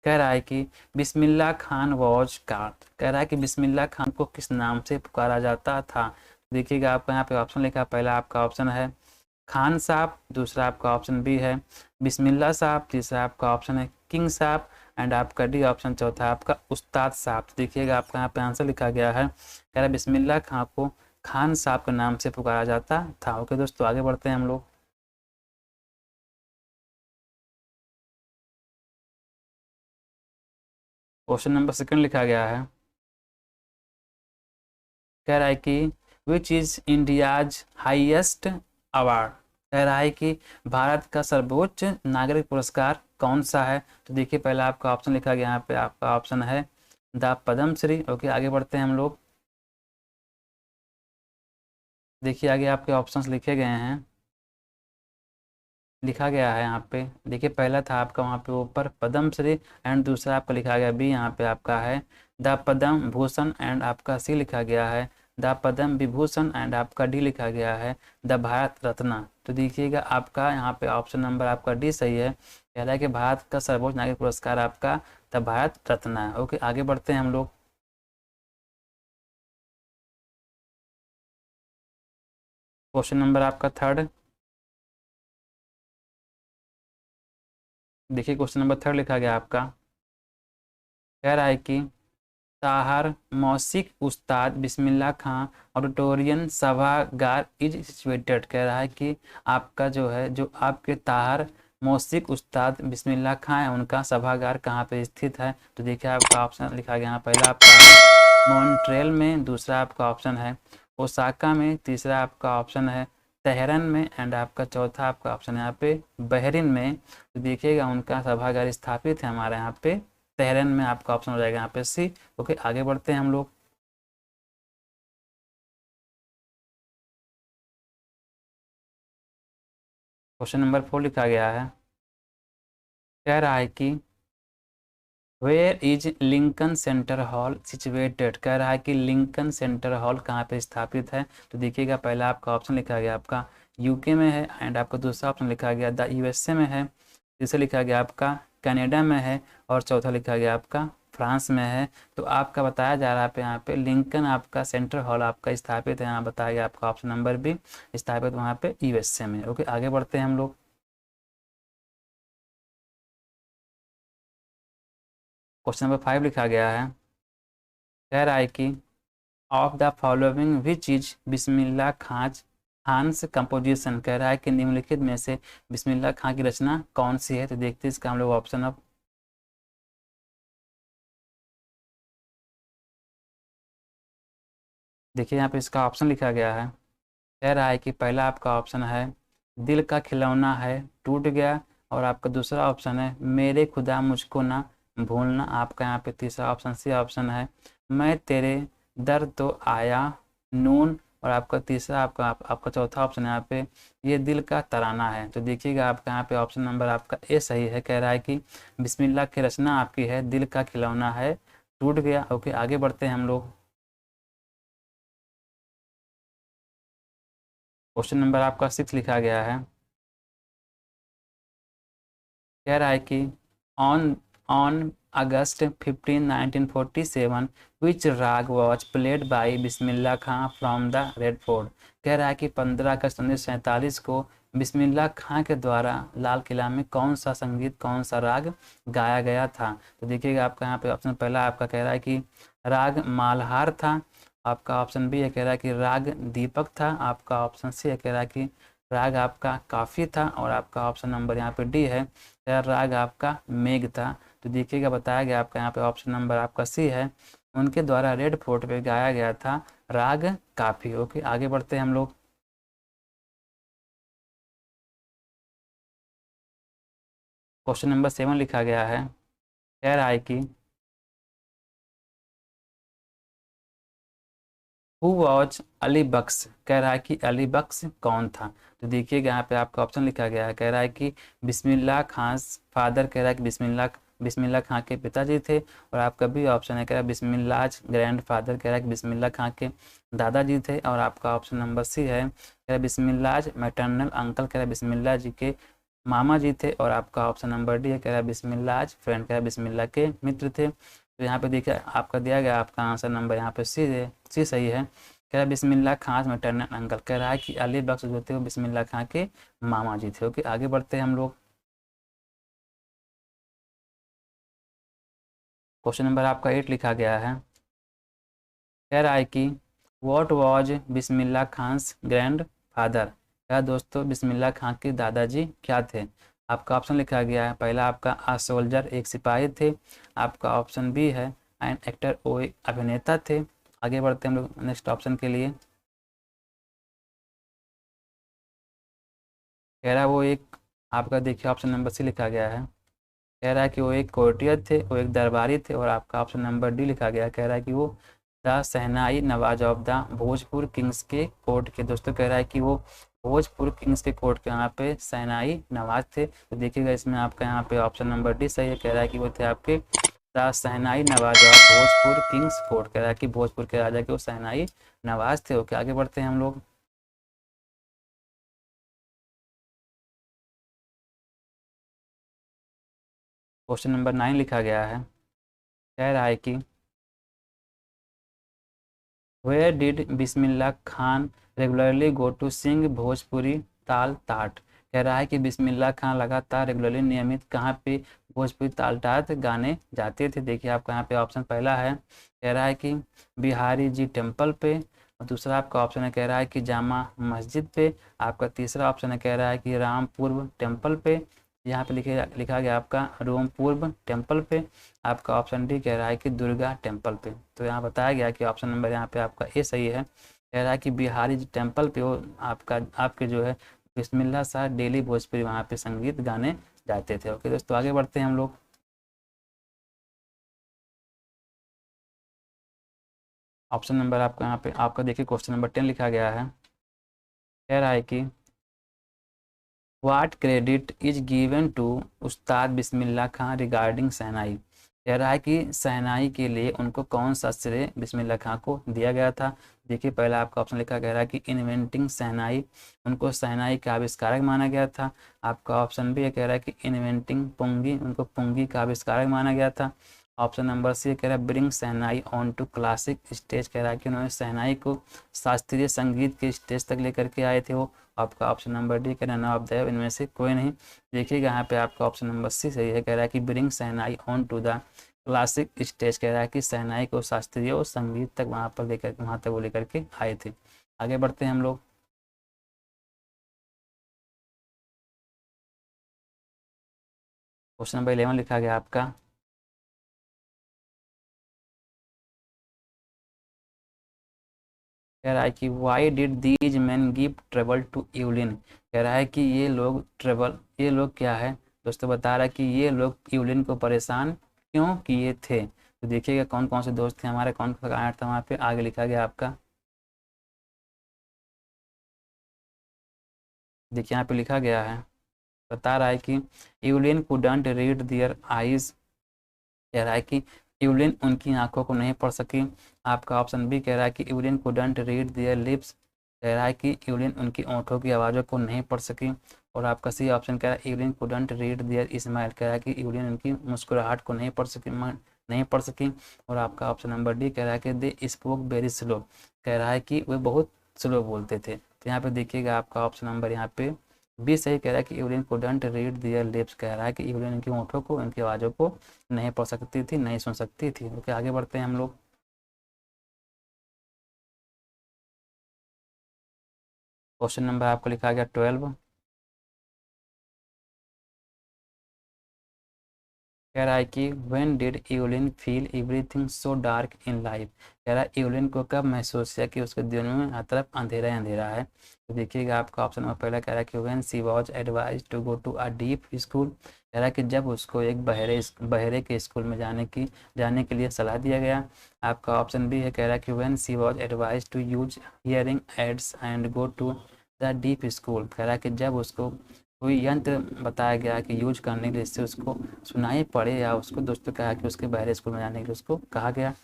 कह रहा है कि बिस्मिल्लाह खान वॉज कॉल्ड, कह रहा है कि बिस्मिल्लाह खान को किस नाम से पुकारा जाता था। देखिएगा आपका यहाँ पे ऑप्शन लिखा है, पहला आपका ऑप्शन है खान साहब, दूसरा आपका ऑप्शन बी है बिस्मिल्लाह साहब, तीसरा आपका ऑप्शन है किंग साहब एंड आपका डी ऑप्शन चौथा आपका उस्ताद साहब। तो देखिएगा आपका यहाँ पे आंसर लिखा गया है, कह रहा है बिस्मिल्लाह खान को खान साहब के नाम से पुकारा जाता था। ओके दोस्तों, आगे बढ़ते हैं हम लोग। क्वेश्चन नंबर सेकंड लिखा गया है, कह रहा है कि which is India's highest award, कह रहा है कि भारत का सर्वोच्च नागरिक पुरस्कार कौन सा है। तो देखिए पहला आपका ऑप्शन लिखा गया, यहाँ पे आपका ऑप्शन है द पद्मश्री। ओके, आगे बढ़ते हैं हम लोग। देखिए आगे आपके ऑप्शंस लिखे गए हैं, लिखा गया है यहाँ पे। देखिए पहला था आपका वहाँ पे ऊपर पद्मश्री एंड दूसरा आपका लिखा गया बी, यहाँ पे आपका है द पद्म भूषण एंड आपका सी लिखा गया है द पद्म विभूषण एंड आपका डी लिखा गया है द भारत रत्न। तो देखिएगा आपका यहाँ पे ऑप्शन नंबर आपका डी सही है, कह रहा है कि भारत का सर्वोच्च नागरिक पुरस्कार आपका द भारत रत्न है। ओके, आगे बढ़ते हैं हम लोग। क्वेश्चन नंबर आपका थर्ड, देखिए क्वेश्चन नंबर थर्ड लिखा गया आपका, कह रहा है कि ताहर मौसिक उस्ताद बिस्मिल्लाह खां ऑडिटोरियम सभागार इज सिचुएटेड, कह रहा है कि आपका जो है जो आपके ताहर मौसिक उस्ताद बिस्मिल्लाह खां है उनका सभागार कहाँ पे स्थित है। तो देखिए आपका ऑप्शन लिखा गया, पहला आपका है मॉन्ट्रियल में, दूसरा आपका ऑप्शन है ओसाका में, तीसरा आपका ऑप्शन है तेहरान में एंड आपका चौथा आपका ऑप्शन है यहाँ पे बहरीन में। तो देखिएगा उनका सभागार स्थापित है हमारे यहाँ पे तेहरान में, आपका ऑप्शन हो जाएगा यहाँ पे सी। ओके, आगे बढ़ते हैं हम लोग। क्वेश्चन नंबर 4 लिखा गया है, कह रहा है कि where is Lincoln Center hall situated, कह रहा है कि लिंकन सेंटर हॉल कहाँ पे स्थापित है। तो देखिएगा पहला आपका ऑप्शन लिखा गया आपका यूके में है एंड आपका दूसरा ऑप्शन लिखा गया द यूएसए में है, तीसरा लिखा गया आपका कनाडा में है और चौथा लिखा गया आपका फ्रांस में है। तो आपका बताया जा रहा है यहाँ पे लिंकन आपका सेंट्रल हॉल आपका स्थापित है, यहाँ बताया गया आपका ऑप्शन नंबर बी स्थापित वहाँ पे यूएसए में। ओके, आगे बढ़ते हैं हम लोग। क्वेश्चन नंबर 5 लिखा गया है, कह रहा है कि of the following which is Bismillah Khan's composition, कह रहा है कि निम्नलिखित में से बिस्मिल्लाह खां की रचना कौन सी है। तो देखते हैं इसका हम लोग ऑप्शन ऑफ, देखिए यहाँ पे इसका ऑप्शन लिखा गया है, कह रहा है कि पहला आपका ऑप्शन है दिल का खिलौना है टूट गया और आपका दूसरा ऑप्शन है मेरे खुदा मुझको ना भूलना, आपका यहाँ पे तीसरा ऑप्शन सी ऑप्शन है मैं तेरे दर तो आया नून और आपका तीसरा आपका चौथा ऑप्शन है यहाँ पे ये दिल का तराना है। तो देखिएगा आपका यहाँ पे ऑप्शन नंबर आपका ए सही है, कह रहा है कि बिस्मिल्लाह की रचना आपकी है दिल का खिलौना है टूट गया। ओके, आगे बढ़ते हैं हम लोग। क्वेश्चन नंबर आपका 6 लिखा गया है, कह रहा है कि ऑन ऑन अगस्त 15 1947 विच राग was played by Bismillah Khan from the red fort, कह रहा है कि 15 अगस्त 1947 को बिस्मिल्लाह खां के द्वारा लाल किला में कौन सा संगीत कौन सा राग गाया गया था। तो देखिएगा आपका यहाँ पे ऑप्शन पहला आपका कह रहा है कि राग मालहार था, आपका ऑप्शन बी है कह रहा है कि राग दीपक था, आपका ऑप्शन सी है कह रहा है कि राग आपका काफ़ी था और आपका ऑप्शन नंबर यहाँ पे डी है राग आपका मेघ था। तो देखिएगा बताया गया आपका यहाँ पे ऑप्शन नंबर आपका सी है उनके द्वारा रेड फोर्ट पे गाया गया था राग काफी। ओके, आगे बढ़ते हैं हम लोग। क्वेश्चन नंबर 7 लिखा गया है, कह रहा है कि हु वॉज अली बख्श, कह रहा है कि अली बख्श कौन था। तो देखिएगा यहाँ पे आपका ऑप्शन लिखा गया है, कह रहा है कि बिस्मिल्लाह खां फादर, कह रहा है कि बिस्मिल्लाह खां के पिताजी थे और आपका भी ऑप्शन है कह रहा है बिस्मिल्लाह ग्रैंड फादर, कह रहा है कि बिस्मिल्लाह खां के दादाजी थे और आपका ऑप्शन नंबर सी है कह रहा है बिस्मिल्लाह मैटरनल अंकल, कह रहा है बिस्मिल्लाह जी के मामा जी थे। और आपका ऑप्शन नंबर डी है, कह रहा है बिस्मिल्लाह फ्रेंड, कह रहा है बिस्मिल्लाह के मित्र थे। तो यहाँ पे देखिए आपका दिया गया, आपका आंसर नंबर यहाँ पे सी है, सी सही है। कह रहा है बिस्मिल्लाह खान मैटरनल अंकल, कह रहा है कि अली बख्श जो थे वो बिस्मिल्लाह खां के मामा जी थे। ओके, आगे बढ़ते हैं हम लोग। क्वेश्चन नंबर आपका 8 लिखा गया है। कह रहा है कि what was Bismillah Khan's grandfather, क्या दोस्तों बिस्मिल्लाह खां के दादाजी क्या थे। आपका ऑप्शन लिखा गया है, पहला आपका आ सोल्जर, एक सिपाही थे। आपका ऑप्शन बी है एन एक्टर, वो एक अभिनेता थे। आगे बढ़ते हैं हम लोग नेक्स्ट ऑप्शन के लिए। कह रहा है वो एक, आपका देखिए ऑप्शन नंबर सी लिखा गया है। कह रहा है कि वो एक कोर्टियर थे, वो एक दरबारी थे। और आपका ऑप्शन नंबर डी लिखा गया, कह रहा है कि वो the shehnai Nawaz of the Bhojpur Kings के कोर्ट के। दोस्तों कह रहा है कि वो भोजपुर किंग्स के कोर्ट के यहाँ पे शहनाई नवाज थे। तो देखिएगा इसमें आपका यहाँ पे ऑप्शन नंबर डी सही है। कह रहा है कि वो थे आपके the shehnai Nawaz of Bhojpur Kings court, कह रहा है कि भोजपुर के राजा के वो शहनाई नवाज थे। ओके, आगे बढ़ते हैं हम लोग। क्वेश्चन नंबर 9 लिखा गया है। कह रहा है कि where did Bismillah Khan regularly go to sing Bhojpuri ताल टाट, कह रहा है कि बिस्मिल्लाह खान लगातार रेगुलरली नियमित कहाँ पे भोजपुरी ताल टाट गाने जाते थे। देखिए आपका यहाँ पे ऑप्शन पहला है, कह रहा है कि बिहारी जी टेम्पल पे। और दूसरा आपका ऑप्शन है, कह रहा है कि जामा मस्जिद पे। आपका तीसरा ऑप्शन है, कह रहा है कि रामपूर्व टेम्पल पे। यहाँ पे लिखा गया आपका रोमपूर्व टेम्पल पे। आपका ऑप्शन डी कह रहा है कि दुर्गा टेम्पल पे। तो यहाँ बताया गया कि ऑप्शन नंबर यहाँ पे आपका ए सही है। कह रहा है कि बिहारी जी टेम्पल पे वो आपका आपके जो है बिस्मिल्लाह शाह डेली भोजपुरी वहाँ पे संगीत गाने जाते थे। ओके दोस्तों, आगे बढ़ते हैं हम लोग। ऑप्शन नंबर आपका यहाँ पे आपका देखिए क्वेश्चन नंबर 10 लिखा गया है। कह रहा है कि what credit is given to Ustad Bismillah Khan regarding शहनाई, कह रहा है कि शहनाई के लिए उनको कौन सा श्रेय बिस्मिल्लाह खां को दिया गया था। देखिए पहला आपका ऑप्शन लिखा कह रहा है कि इन्वेंटिंग शहनाई, उनको शहनाई का आविष्कारक माना गया था। आपका ऑप्शन भी है, कह रहा है कि इन्वेंटिंग पुंगी, उनको पुंगी का आविष्कारक माना गया था। ऑप्शन नंबर सी कह रहा है bring shehnai on to classic stage, कह रहा है कि उन्होंने शहनाई को शास्त्रीय संगीत के स्टेज तक लेकर के आए थे वो। आपका ऑप्शन नंबर डी कह रहा है नन ऑफ द, इनमें से कोई नहीं। देखिएगा यहाँ पे आपका ऑप्शन नंबर सी सही है। कह रहा है कि bring shehnai on to the classic stage, कह रहा है कि शहनाई को शास्त्रीय और संगीत तक वहाँ पर लेकर वहाँ तक वो लेकर के आए थे। आगे बढ़ते हैं हम लोग। क्वेश्चन नंबर 11 लिखा गया आपका। कह रहा है कि why did these men give trouble to Evelyn, कह रहा है कि ये लोग क्या है दोस्तों, बता रहा है कि ये लोग यूलिन को परेशान क्यों किए थे। तो देखिएगा कौन कौन से दोस्त थे हमारे, कौन कौन सा गायक था वहाँ पे, आगे लिखा गया आपका। देखिए यहाँ पे लिखा गया है, बता रहा है कि यूलिन कुडंट रीड दियर आईज, कह रहा है कि यूलिन उनकी आंखों को नहीं पढ़ सकी। आपका ऑप्शन बी कह रहा है कि यूलिन कुडंट रीड दियर लिप्स, कह रहा है कि यूलिन उनकी ओंठों की आवाज़ों को नहीं पढ़ सकी। और आपका सी ऑप्शन कह रहा है यूलिन कुडंट रीड दियर स्माइल, कह रहा है कि यूलिन उनकी मुस्कुराहट को नहीं पढ़ सकी। और आपका ऑप्शन नंबर डी कह रहा है कि दे स्पोक वेरी स्लो, कह रहा है कि वे बहुत स्लो बोलते थे। तो यहाँ पे देखिएगा आपका ऑप्शन नंबर यहाँ पे बी सही, कह रहा है कि यूलिन कुडंट रीड दियर लिप्स, कह रहा है कि यूलिन उनकी ओंठों को, उनकी आवाज़ों को नहीं पढ़ सकती थी, नहीं सुन सकती थी। ओके, आगे बढ़ते हैं हम लोग। क्वेश्चन नंबर आपको लिखा गया 12। कह रहा है कि when did Yulin feel everything so dark in life, कह रहा है यूलिन को कब महसूस किया कि उसके दिनों में हर तरफ अंधेरा ही अंधेरा है। तो देखिएगा आपका ऑप्शन नंबर पहला कह रहा है कि when she was advise to go to a deaf school, कह रहा है कि जब उसको एक बहरे के स्कूल में जाने के लिए सलाह दिया गया। आपका ऑप्शन भी है, कह रहा है कि when she was advise to use hearing aids and go to the deaf school, कह रहा है कि जब उसको कोई यंत्र बताया गया कि यूज करने के लिए, इससे उसको सुनाई पड़े या उसको दोस्तों कहा कि उसके बहरे स्कूल में जाने के लिए उसको कहा गया।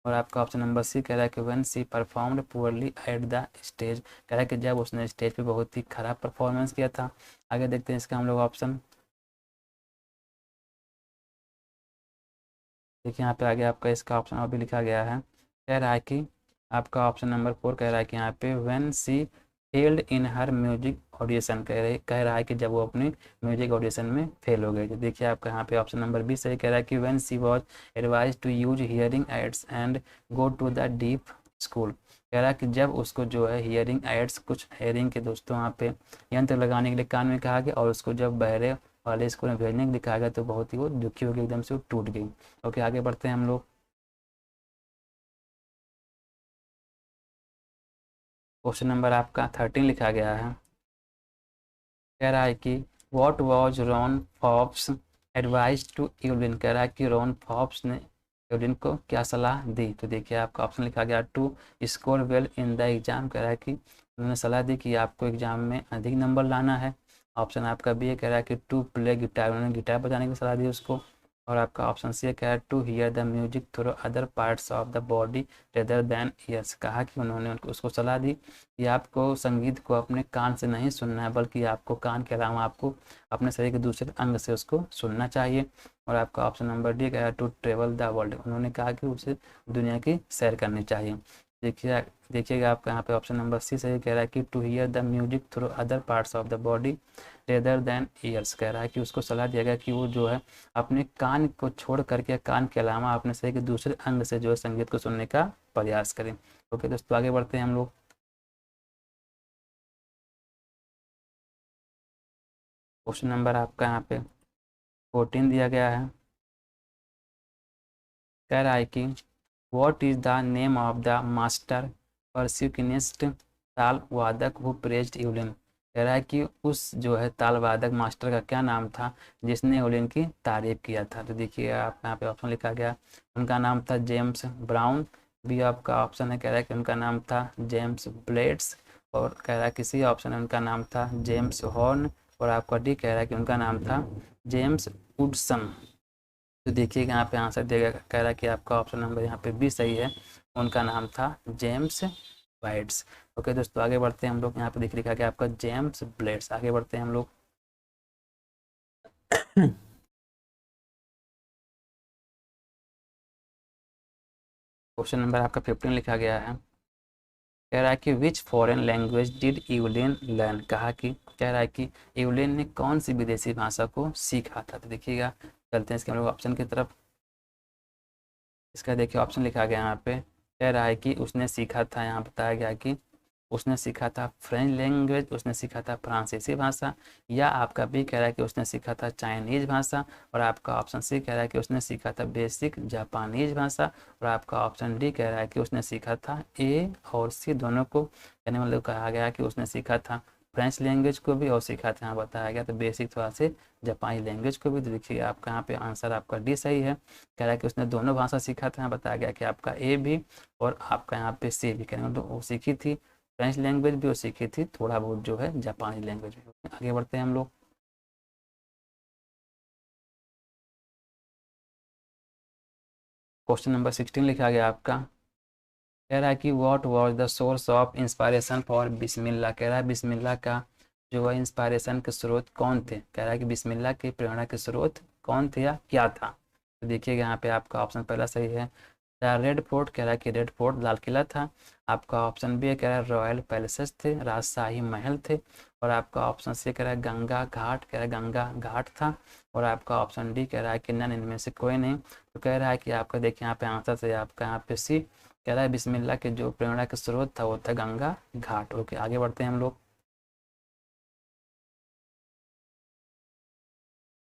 और आपका ऑप्शन नंबर सी कह रहा है कि when she performed poorly at the stage, कह रहा है कि जब उसने स्टेज पे बहुत ही खराब परफॉर्मेंस किया था। आगे देखते हैं इसका हम लोग ऑप्शन। देखिए यहाँ पे आगे आपका इसका ऑप्शन और भी लिखा गया है। कह रहा है कि आपका ऑप्शन नंबर 4 कह रहा है कि यहाँ पे when she failed in her music audition, कह रहा है कि जब वो अपने म्यूजिक ऑडिशन में फेल हो गए। तो देखिए आपका यहाँ पे ऑप्शन नंबर 20 सही कह रहा है कि when she was advise to use hearing aids and go to the deaf school, कह रहा है कि जब उसको जो है हियरिंग एड्स, कुछ हियरिंग के दोस्तों वहाँ पे यंत्र लगाने के लिए कान में कहा गया, और उसको जब बहरे वाले स्कूल में भेजने के लिए कहा गया तो बहुत ही वो दुखी हो गई, एकदम से वो टूट गई। ओके, आगे बढ़ते हैं हम लोग। क्वेश्चन नंबर आपका 13 लिखा गया है। कह रहा है कि what was Ron Forbes advice to Evelyn, कह रहा है कि रॉन फॉब्स ने यूलिन को क्या सलाह दी। तो देखिए आपका ऑप्शन लिखा गया to score well in the exam, कह रहा है कि उन्होंने सलाह दी कि आपको एग्जाम में अधिक नंबर लाना है। ऑप्शन आपका बी है, कह रहा है कि टू प्ले गिटार, उन्होंने गिटार बजाने की सलाह दी उसको। और आपका ऑप्शन सी है, कह रहा है to hear the music through other parts of the body rather than ears, कहा कि उन्होंने उसको सलाह दी कि आपको संगीत को अपने कान से नहीं सुनना है, बल्कि आपको कान के अलावा आपको अपने शरीर के दूसरे अंग से उसको सुनना चाहिए। और आपका ऑप्शन नंबर डी कह रहा है टू ट्रेवल द वर्ल्ड, उन्होंने कहा कि उसे दुनिया की सैर करनी चाहिए। देखिएगा आपका यहाँ पे ऑप्शन नंबर सी सही कह रहा है कि to hear the music through other parts of the body rather than ears, कह रहा है कि उसको सलाह दिया गया कि वो जो है अपने कान को छोड़ करके, कान के अलावा अपने शरीर के दूसरे अंग से जो है संगीत को सुनने का प्रयास करें। ओके दोस्तों, आगे बढ़ते हैं हम लोग। क्वेश्चन नंबर आपका यहाँ पे 14 दिया गया है। कह रहा है कि what is the name of the master percussionist ताल वादक हु प्रेज्ड यूलिन, कह रहा है कि उस जो है ताल वादक मास्टर का क्या नाम था जिसने यूलिन की तारीफ किया था। तो देखिए आप यहाँ पे ऑप्शन लिखा गया, उनका नाम था जेम्स ब्राउन। बी आपका ऑप्शन है, कह रहा है कि उनका नाम था जेम्स ब्लेड्स। और कह रहा है किसी ऑप्शन है उनका नाम था जेम्स हॉर्न। और आपका डी कह रहा है कि उनका नाम था जेम्स वुडसन। तो देखिएगा यहाँ पे आंसर देगा, कह रहा है कि आपका ऑप्शन नंबर यहाँ पे बी सही है, उनका नाम था जेम्स वाइट्स। ओके दोस्तों, आगे बढ़ते हैं हम लोग। यहाँ पे देख लिखा गया आपका जेम्स ब्लेड्स। आगे बढ़ते हैं हम लोग। क्वेश्चन नंबर आपका 15 लिखा गया है। कह रहा है कि which foreign language did Yulin learn, कहा कि कह रहा है कि यूलिन ने कौन सी विदेशी भाषा को सीखा था। तो देखिएगा, चलते हैं इसके हम लोग ऑप्शन की तरफ। इसका देखिए ऑप्शन लिखा गया यहाँ पे, कह रहा है कि उसने सीखा था, यहाँ बताया गया कि उसने सीखा था फ्रेंच लैंग्वेज, उसने सीखा था फ्रांसीसी भाषा, या आपका बी कह रहा है कि उसने सीखा था चाइनीज भाषा, और आपका ऑप्शन सी कह रहा है कि उसने सीखा था बेसिक जापानीज भाषा, और आपका ऑप्शन डी कह रहा है कि उसने सीखा था ए और सी दोनों को, यानी मतलब कहा गया कि उसने सीखा था फ्रेंच लैंग्वेज को भी और सीखा था, यहाँ बताया गया तो बेसिक थोड़ा से जापानी लैंग्वेज को भी। तो देखिए आपका यहाँ पे आंसर आपका डी सही है, कह रहा है कि उसने दोनों भाषा सीखा था। यहाँ बताया गया कि आपका ए भी और आपका यहाँ पे सी भी, कहने मतलब वो सीखी थी फ्रेंच लैंग्वेज भी और सीखी थी थोड़ा बहुत जो है जापानी लैंग्वेज भी। आगे बढ़ते हैं हम लोग। क्वेश्चन नंबर 16 लिखा गया आपका। कह रहा है कि what was the source of inspiration for Bismillah, कह रहा है बिस्मिल्लाह का जो है इंस्पायरेशन के स्रोत कौन थे। कह रहा है कि बिस्मिल्लाह की प्रेरणा के स्रोत कौन थे या क्या था। तो देखिएगा यहाँ पे आपका ऑप्शन पहला सही है, रेड फोर्ट, कह रहा है कि रेड फोर्ट लाल किला था। आपका ऑप्शन बी है, कह रहा है रॉयल पैलेसेस थे, राजशाही महल थे। और आपका ऑप्शन सी कह रहा है गंगा घाट, कह रहा है गंगा घाट था। और आपका ऑप्शन डी कह रहा है कि नन, इनमें से कोई नहीं। तो कह रहा है कि आपका देखिए यहाँ पे आंसर से आपका यहाँ पे सी कह रहा है बिस्मिल्लाह के जो प्रेरणा के स्रोत था वो था गंगा घाट। ओके, आगे बढ़ते हैं हम लोग।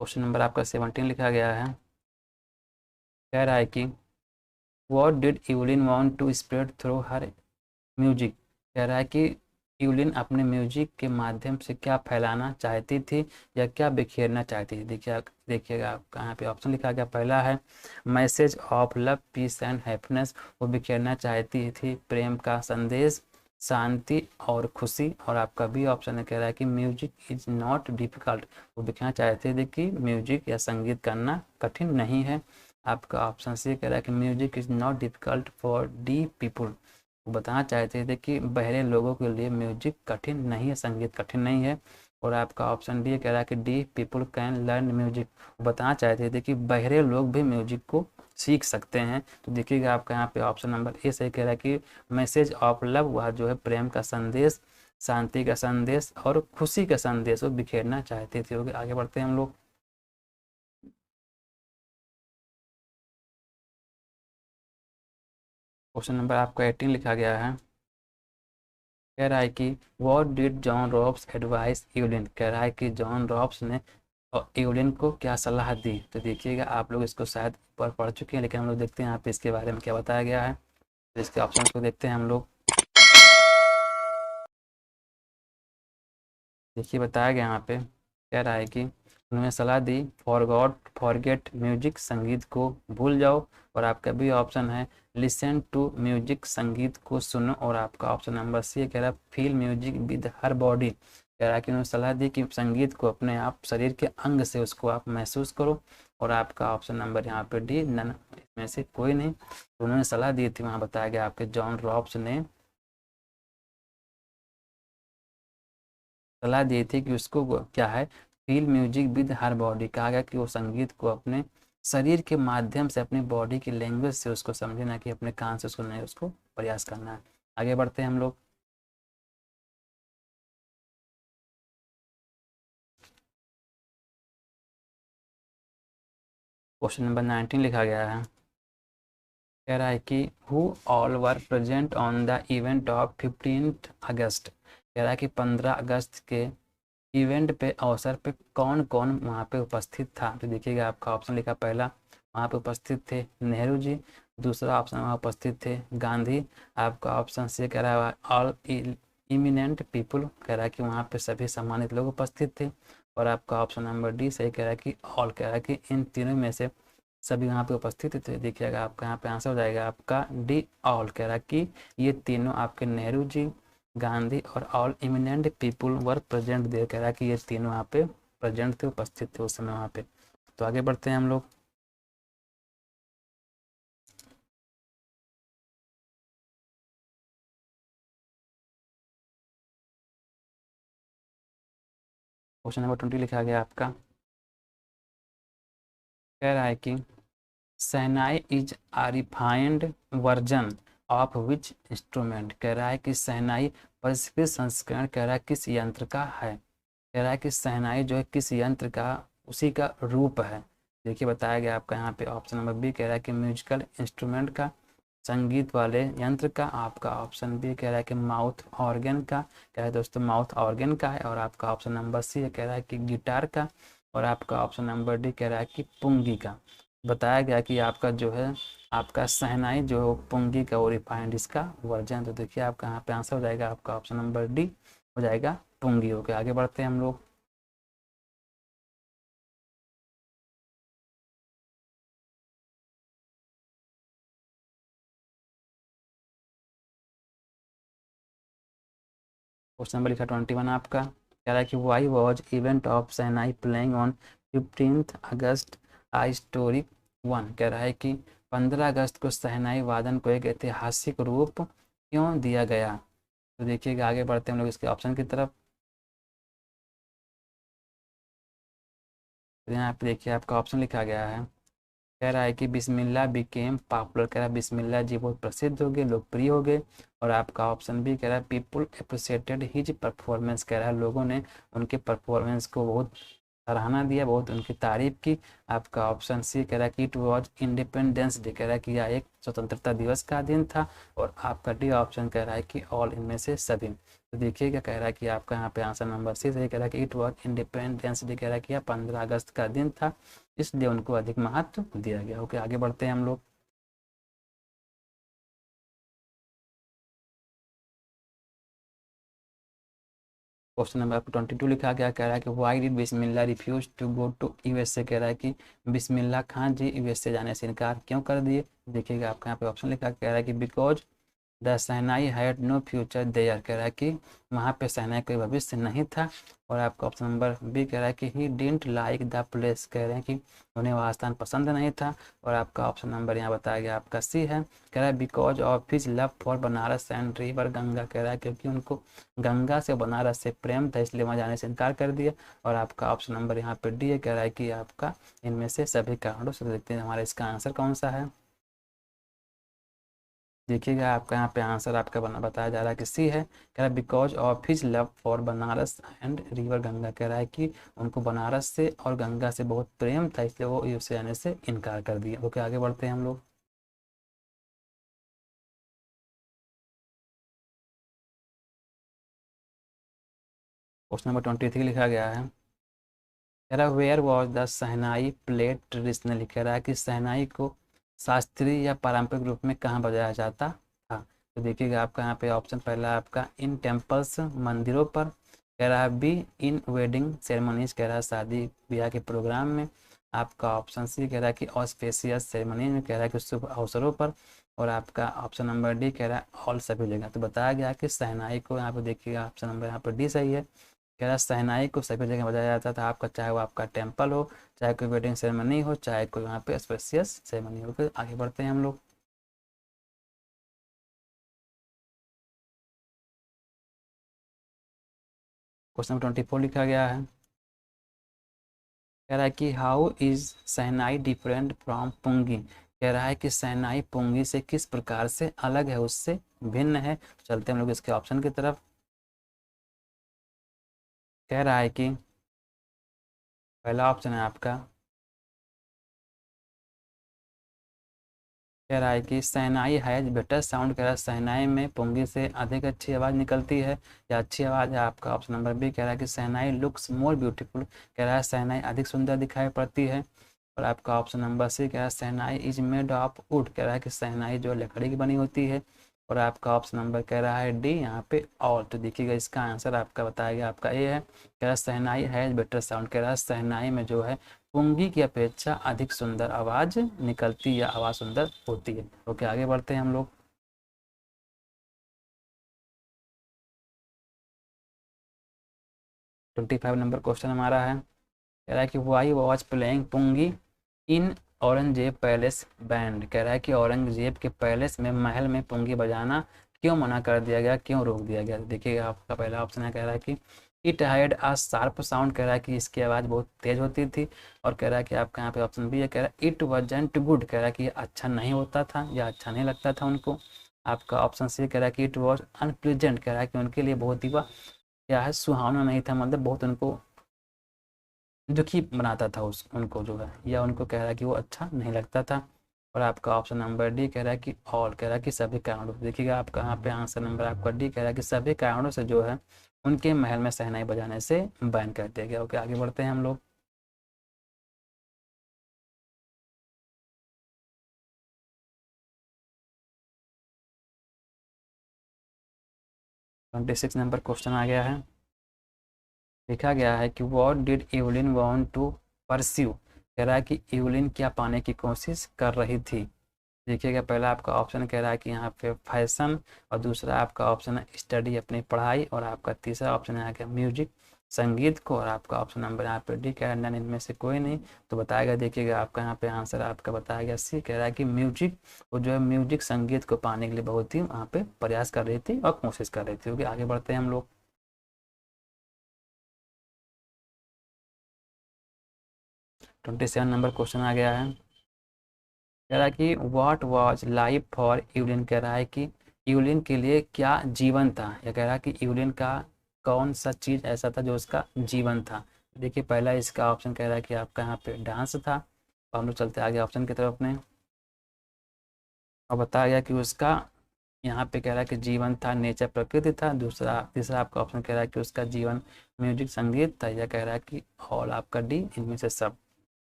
क्वेश्चन नंबर आपका 17 लिखा गया है। कह रहा है कि what did Evelyn want to spread through her music, कह रहा है कि यूलिन अपने म्यूजिक के माध्यम से क्या फैलाना चाहती थी या क्या बिखेरना चाहती थी। देखिएगा आपका यहाँ पे ऑप्शन लिखा गया, पहला है message of love piece and happiness, वो बिखेरना चाहती थी प्रेम का संदेश, शांति और खुशी। और आपका भी ऑप्शन है, कह रहा है कि म्यूजिक इज नॉट डिफिकल्ट, वो बिखेरना चाहते थे कि म्यूजिक या संगीत करना कठिन नहीं है। आपका ऑप्शन सी कह रहा है कि music is not difficult for D people. बताना चाहते थे कि बहरे लोगों के लिए म्यूजिक कठिन नहीं है, संगीत कठिन नहीं है। और आपका ऑप्शन डी कह रहा है कि D people can learn music. बताना चाहते थे कि बहरे लोग भी म्यूजिक को सीख सकते हैं। तो देखिएगा आपका यहाँ पे ऑप्शन नंबर ए सही कह रहा है कि मैसेज ऑफ लव, वह जो है प्रेम का संदेश, शांति का संदेश और खुशी का संदेश वो बिखेरना चाहते थे। ओके, आगे बढ़ते हैं हम लोग। क्वेश्चन नंबर आपका 18 लिखा गया है। कह रहा है कि what did John robes advice Yulin. कह रहा है कि जॉन रॉब्स ने यूलिन को क्या सलाह दी। तो देखिएगा आप लोग इसको शायद ऊपर पढ़ चुके हैं, लेकिन हम लोग देखते हैं यहाँ पे इसके बारे में क्या बताया गया है। तो इसके ऑप्शन को देखते हैं हम लोग। देखिए बताया गया यहाँ पे, कह रहा है कि उन्होंने सलाह दी फॉरगेट म्यूजिक, संगीत को भूल जाओ। और आपका भी ऑप्शन है लिसन टू म्यूजिक, संगीत को सुनो। और आपका ऑप्शन नंबर सी कह रहा है feel music with her body. कह रहा है कि उन्होंने सलाह दी कि संगीत को अपने आप शरीर के अंग से उसको आप महसूस करो। और आपका ऑप्शन नंबर यहाँ पे डी, नन इसमें से कोई नहीं। तो उन्होंने सलाह दी थी, वहाँ बताया गया आपके जॉन रॉब्स ने सलाह दी थी कि उसको क्या है, feel music with her body. कहा गया कि वो संगीत को अपने शरीर के माध्यम से, अपनी बॉडी की लैंग्वेज से उसको समझे, ना कि अपने कान से उसको नहीं, उसको प्रयास करना है। आगे बढ़ते हैं हम लोग। क्वेश्चन नंबर 19 लिखा गया है। कह रहा है कि who all were present on the event of 15 अगस्त। कह रहा है कि 15 अगस्त के इवेंट पे, अवसर पे कौन कौन वहाँ पे उपस्थित था। तो देखिएगा आपका ऑप्शन लिखा, पहला वहाँ पे उपस्थित थे नेहरू जी, दूसरा ऑप्शन वहाँ उपस्थित थे गांधी, आपका ऑप्शन सी कह रहा है ऑल इमिनेंट पीपल। कह रहा है कि वहाँ पे सभी सम्मानित लोग उपस्थित थे। और आपका ऑप्शन नंबर डी सही कह रहा है कि ऑल, कह रहा है कि इन तीनों में से सभी वहाँ पे उपस्थित थे। तो देखिएगा आपका यहाँ पे आंसर हो जाएगा आपका डी ऑल। कह रहा है कि ये तीनों आपके नेहरू जी, गांधी और all eminent people were present they. कह रहा है कि ये तीनों वहाँ पे प्रेजेंट थे, उपस्थित थे उस समय वहाँ पे। तो आगे बढ़ते हैं हम लोग। क्वेश्चन नंबर 20 लिखा गया आपका। कह रहा है कि shehnai is a refined version of which instrument. कह रहा है कि शहनाई परिष्कृत संस्करण, कह रहा है किस यंत्र का है। कह रहा है कि शहनाई जो है किस यंत्र का, उसी का रूप है। देखिए बताया गया आपका यहाँ पे ऑप्शन नंबर बी कह रहा है कि म्यूजिकल इंस्ट्रूमेंट का, संगीत वाले यंत्र का। आपका ऑप्शन बी कह रहा है कि माउथ ऑर्गन का। कह रहा है दोस्तों माउथ ऑर्गन का है। और आपका ऑप्शन नंबर सी कह रहा है कि गिटार का। और आपका ऑप्शन नंबर डी कह रहा है कि पुंगी का। बताया गया कि आपका जो है, आपका शहनाई जो है पुंगी का वो रिफाइंड इसका वर्जन। तो देखिए आपका यहाँ पे आंसर हो जाएगा आपका ऑप्शन नंबर डी हो जाएगा पुंगी। ओके, आगे बढ़ते हैं हम लोग। क्वेश्चन नंबर लिखा 21 आपका। कह रहा है कि why was event of shehnai playing on 15 August a historic one. कह रहा है कि 15 अगस्त को शहनाई वादन को एक ऐतिहासिक रूप क्यों दिया गया। तो देखिएगा आगे बढ़ते हैं हम लोग इसके ऑप्शन की तरफ। तो यहाँ पे देखिए आपका ऑप्शन लिखा गया है। कह रहा है कि बिस्मिल्लाह बिकेम पॉपुलर। कह रहा है बिस्मिल्लाह जी बहुत प्रसिद्ध हो गए, लोकप्रिय हो गए। और आपका ऑप्शन भी कह रहा है पीपुल अप्रिशिएटेड हिज परफॉर्मेंस। कह रहा है लोगों ने उनके परफॉर्मेंस को बहुत सराहना दिया, बहुत उनकी तारीफ की। आपका ऑप्शन सी कह रहा है कि इट वॉज इंडिपेंडेंस डे। कह रहा है कि यह एक स्वतंत्रता दिवस का दिन था। और आपका डी ऑप्शन कह रहा है कि ऑल, इनमें से सभी। तो देखिएगा कह रहा है कि आपका यहाँ पे आंसर नंबर सी सही कह रहा है कि इट वॉज इंडिपेंडेंस डे। कह रहा है कि यह 15 अगस्त का दिन था, इसलिए उनको अधिक महत्व दिया गया। ओके, आगे बढ़ते हैं हम लोग। क्वेश्चन नंबर 22 लिखा गया। कह रहा है कि why did Bismillah refuse to go to USA. कह रहा है कि बिस्मिल्लाह खान जी यूएसए जाने से इनकार क्यों कर दिए। देखिएगा आपका यहाँ पे ऑप्शन लिखा, कह रहा है कि because the shehnai had no future there, कह रहा है कि वहाँ पे शहनाई कोई भविष्य नहीं था। और आपका ऑप्शन नंबर बी कह रहा है कि he didn't like the place, कह रहे हैं कि उन्हें वह स्थान पसंद नहीं था। और आपका ऑप्शन नंबर यहाँ बताया गया आपका सी है, कह रहा है because of his love for Banaras and river Ganga, कह रहा है क्योंकि उनको गंगा से बनारस से प्रेम था इसलिए वहाँ जाने से इनकार कर दिया। और आपका ऑप्शन नंबर यहाँ पे डी है, कह रहा है कि आपका इनमें से सभी कारणों से। देखते हैं हमारा इसका आंसर कौन सा है। देखिएगा आपका यहाँ पे आंसर आपका बना बताया जा रहा है कि सी है, कह रहा है because of his love for Banaras and river Ganga, कह रहा है कि उनको बनारस से और गंगा से बहुत प्रेम था इसलिए वो यूएसए जाने से इनकार कर दिया। ओके आगे बढ़ते हैं हम लोग। क्वेश्चन नंबर 23 लिखा गया है, कह रहा है where was the shehnai played traditionally, कह रहा है कि शहनाई को शास्त्रीय या पारंपरिक रूप में कहाँ बजाया जाता था। तो देखिएगा आपका यहाँ पे ऑप्शन पहला है आपका इन टेम्पल्स, मंदिरों पर, कह रहा है बी इन वेडिंग सेरेमनीज, कह रहा है शादी ब्याह के प्रोग्राम में। आपका ऑप्शन सी कह रहा है कि ऑस्पेशियस सेरेमनीज में, कह रहा है कि शुभ अवसरों पर। और आपका ऑप्शन नंबर डी कह रहा है ऑल सभी जगह। तो बताया गया कि शहनाई को यहाँ पे देखिएगा ऑप्शन नंबर यहाँ पर डी सही है, कह रहा शहनाई को सभी जगह बजाया जाता था आपका, चाहे वो आपका टेम्पल हो, चाहे कोई वेडिंग सेरेमनी हो, चाहे कोई वहाँ पे स्पेशियस सेरेमनी हो। फिर आगे बढ़ते हैं हम लोग। क्वेश्चन नंबर 24 लिखा गया है, कह रहा है कि how is shehnai different from pungi, कह रहा है कि शहनाई पुंगी से किस प्रकार से अलग है, उससे भिन्न है। चलते हैं हम लोग इसके ऑप्शन की तरफ। कह रहा है कि पहला ऑप्शन है आपका, कह रहा है कि शहनाई हैज बेटर साउंड, कह रहा है शहनाई में पुंगी से अधिक अच्छी आवाज़ निकलती है या अच्छी आवाज़ है। आपका ऑप्शन नंबर बी कह रहा है कि शहनाई लुक्स मोर ब्यूटीफुल, कह रहा है शहनाई अधिक सुंदर दिखाई पड़ती है। और आपका ऑप्शन नंबर सी कह रहा है शहनाई इज मेड ऑफ वुड, कह रहा है कि शहनाई जो लकड़ी की बनी होती है। और आपका ऑप्शन नंबर कह रहा है डी यहाँ पे ऑल। तो देखिएगा इसका आंसर आपका बताया गया आपका ए है, कह रहा है शहनाई हैज बेटर साउंड, कह रहा है शहनाई में जो है पुंगी की अपेक्षा अधिक सुंदर आवाज निकलती या आवाज सुंदर होती है। ओके आगे बढ़ते हैं हम लोग। 25 नंबर क्वेश्चन हमारा है, कह रहा है कि why was playing pungi in Aurangzeb palace band, कह रहा है कि औरंगजेब के पैलेस में महल में पुंगी बजाना क्यों मना कर दिया गया, क्यों रोक दिया गया। देखिएगा आपका पहला ऑप्शन है, कह रहा है कि it had a sharp sound, कह रहा है कि इसकी आवाज़ बहुत तेज होती थी। और कह रहा है कि आपका यहाँ पे ऑप्शन बी है, कह रहा है इट वजंट गुड, कह रहा है कि ये अच्छा नहीं होता था या अच्छा नहीं लगता था उनको। आपका ऑप्शन सी कह रहा है कि इट वॉज अनप्लीजेंट, कह रहा है कि उनके लिए बहुत ही वह क्या है सुहावना नहीं था, मतलब बहुत उनको दुखी बनाता था उस उनको जो है, या उनको कह रहा है कि वो अच्छा नहीं लगता था। और आपका ऑप्शन नंबर डी कह रहा है कि ऑल, कह रहा है कि सभी कारणों से। देखिएगा आपका यहाँ पे आंसर नंबर आपका डी कह रहा है कि सभी कारणों से जो है उनके महल में शहनाई बजाने से बैन कर दिया गया। ओके आगे बढ़ते हैं हम लोग। 26 नंबर क्वेश्चन आ गया है, लिखा गया है कि what did Evelyn want to pursue, कह रहा है कि इवलिन क्या पाने की कोशिश कर रही थी। देखिएगा पहला आपका ऑप्शन कह रहा है कि यहाँ पे फैशन, और दूसरा आपका ऑप्शन है स्टडी अपनी पढ़ाई, और आपका तीसरा ऑप्शन है कि म्यूजिक संगीत को। और आपका ऑप्शन नंबर यहाँ पे डी कह रहा है इनमें से कोई नहीं। तो बताएगा देखिएगा आपका यहाँ पे आंसर आपका बताया गया सी, कह रहा है कि म्यूजिक, वो जो है म्यूजिक संगीत को पाने के लिए बहुत ही वहाँ पे प्रयास कर रही थी और कोशिश कर रही थी। ओके आगे बढ़ते हैं हम लोग। 27 नंबर क्वेश्चन आ गया है, कह रहा है कि what was life for Yulin, कह रहा है कि यूलिन के लिए क्या जीवन था, या कह रहा है कि यूलिन का कौन सा चीज़ ऐसा था जो उसका जीवन था। देखिए पहला इसका ऑप्शन कह रहा है कि आपका यहाँ पे डांस था। और हम लोग चलते आगे ऑप्शन की तरफ अपने, और बताया गया कि उसका यहाँ पे कह रहा है कि जीवन था नेचर प्रकृति था। दूसरा तीसरा आपका ऑप्शन कह रहा है कि उसका जीवन म्यूजिक संगीत था, या कह रहा है कि ऑल आपका डी इनमें से सब।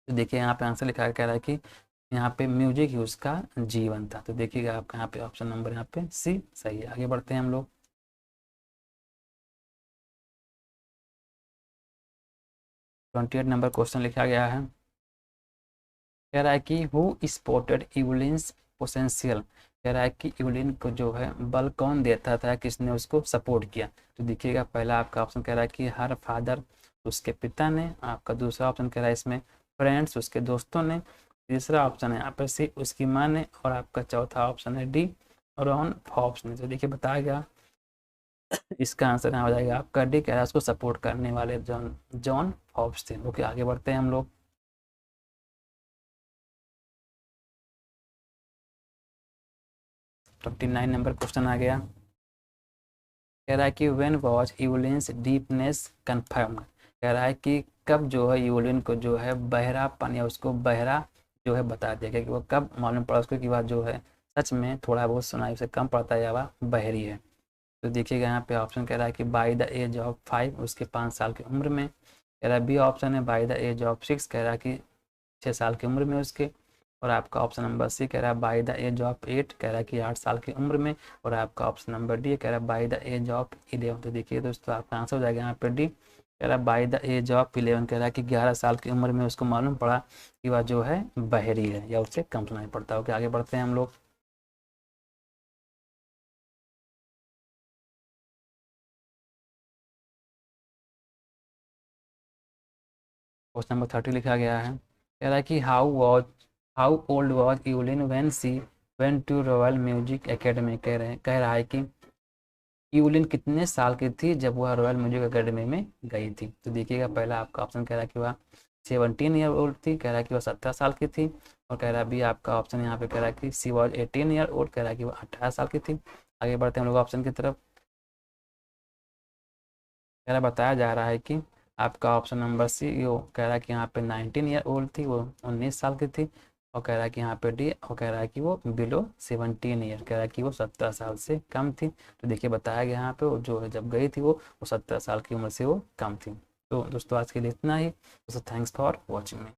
तो देखिए यहाँ पे आंसर लिखा है, कह रहा है कि यहाँ पे म्यूजिक ही उसका जीवन था। तो देखिएगा आपका यहाँ पे ऑप्शन नंबर यहाँ पे सी सही है। आगे बढ़ते हैं हम लोग। 28 नंबर क्वेश्चन लिखा गया है, कह रहा है कि हु स्पॉटेड इवलिन्स पोटेंशियल, कह रहा है कि यूलिन को जो है बल कौन देता था, किसने उसको सपोर्ट किया। तो देखिएगा पहला आपका ऑप्शन कह रहा है कि हर फादर, उसके पिता ने। आपका दूसरा ऑप्शन कह रहा है इसमें फ्रेंड्स, उसके दोस्तों ने। तीसरा ऑप्शन है यहाँ पर सी, उसकी माँ ने। और आपका चौथा ऑप्शन है डी, रॉन फॉब्स ने। तो देखिए बताया गया, इसका आंसर यहाँ हो जाएगा आपका डी, कह रहा है उसको सपोर्ट करने वाले जॉन जॉन फॉब्स थे। ओके, आगे बढ़ते हैं हम लोग। 29 नंबर क्वेश्चन आ गया। कह रहा है कि व्हेन वॉज यूलिन्स डीपनेस कन्फर्म्ड। कह रहा है कि कब जो है यूलिन को जो है बहरापन या उसको बहरा जो है बता दिया गया, कि वो कब मालूम पड़ा उसको कि वह जो है सच में थोड़ा बहुत सुनाई से कम पड़ता है या वह बहरी है। तो देखिएगा यहाँ पे ऑप्शन कह रहा है कि बाई द एज ऑफ 5, उसके 5 साल की उम्र में। कह रहा है बी ऑप्शन है बाई द एज ऑफ 6, कह रहा है कि 6 साल की उम्र में उसके। और आपका ऑप्शन नंबर सी कह रहा है बाई द एज ऑफ 8, कह रहा है कि 8 साल की उम्र में। और आपका ऑप्शन नंबर डी कह रहा है बाई द एज ऑफ 11। तो देखिए दोस्तों आपका आंसर हो जाएगा यहाँ पे डी, कह रहा है बाई द एज ऑफ 11। कह रहा है कि 11 साल की उम्र में उसको मालूम पड़ा कि वह जो है बहरी है या उससे कम सुनाई पड़ता है। ओके, आगे बढ़ते हैं हम लोग। क्वेश्चन नंबर 30 लिखा गया है। कह रहा है कि how old was Evelyn when she went to Royal Music Academy. कह रहा है कि यूलिन कितने साल की थी जब वह रॉयल म्यूजिक एकेडमी में गई थी। तो देखिएगा पहला आपका ऑप्शन कह रहा है कि वह 17 ईयर ओल्ड थी, कह रहा है कि वह 17 साल की थी। और कह रहा है भी आपका ऑप्शन यहाँ पे कह रहा है कि सी वॉज 18 ईयर ओल्ड, कह रहा है कि वह 18 साल की थी। आगे बढ़ते हैं हम लोग ऑप्शन की तरफ। कह रहा बताया जा रहा है कि आपका ऑप्शन नंबर सी यो कह रहा है कि यहाँ पे 19 ईयर ओल्ड थी, वो 19 साल की थी। और कह रहा है कि यहाँ पे डी, और कह रहा है कि वो बिलो 17 ईयर, कह रहा है कि वो 17 साल से कम थी। तो देखिए बताया गया यहाँ पे वो जो है जब गई थी वो 17 साल की उम्र से वो कम थी। तो दोस्तों आज के लिए इतना ही। दोस्तों थैंक्स फॉर वॉचिंग मी।